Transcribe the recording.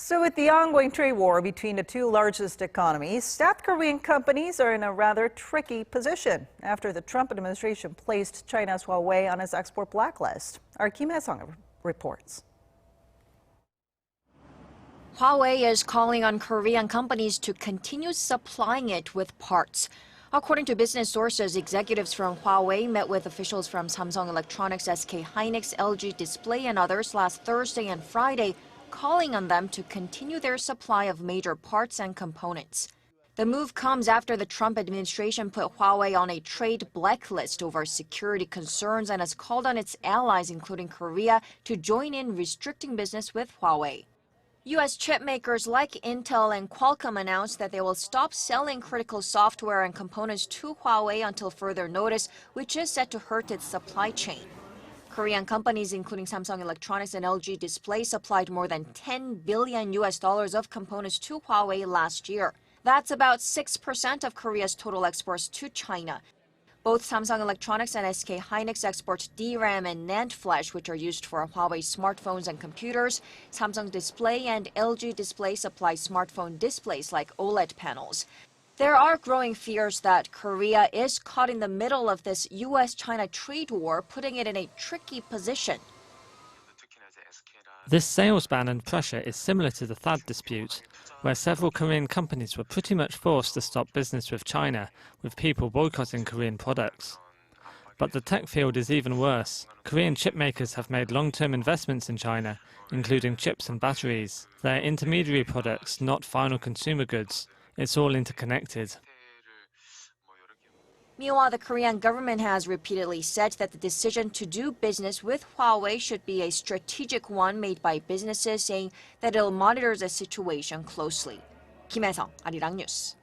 So with the ongoing trade war between the two largest economies, South Korean companies are in a rather tricky position after the Trump administration placed China's Huawei on its export blacklist. Our Hyesung reports. Huawei is calling on Korean companies to continue supplying it with parts. According to business sources, executives from Huawei met with officials from Samsung Electronics, SK Hynix, LG Display, and others last Thursday and Friday, calling on them to continue their supply of major parts and components. The move comes after the Trump administration put Huawei on a trade blacklist over security concerns and has called on its allies, including Korea, to join in restricting business with Huawei. U.S. chipmakers like Intel and Qualcomm announced that they will stop selling critical software and components to Huawei until further notice, which is set to hurt its supply chain. Korean companies, including Samsung Electronics and LG Display, supplied more than $10 billion of components to Huawei last year. That's about 6% of Korea's total exports to China. Both Samsung Electronics and SK Hynix export DRAM and NAND flash, which are used for Huawei smartphones and computers. Samsung Display and LG Display supply smartphone displays like OLED panels. There are growing fears that Korea is caught in the middle of this U.S.-China trade war, putting it in a tricky position. This sales ban and pressure is similar to the THAAD dispute, where several Korean companies were pretty much forced to stop business with China, with people boycotting Korean products. But the tech field is even worse. Korean chipmakers have made long-term investments in China, including chips and batteries. They're intermediary products, not final consumer goods. It's all interconnected. Meanwhile, the Korean government has repeatedly said that the decision to do business with Huawei should be a strategic one made by businesses, saying that it'll monitor the situation closely. 김혜성, Arirang News.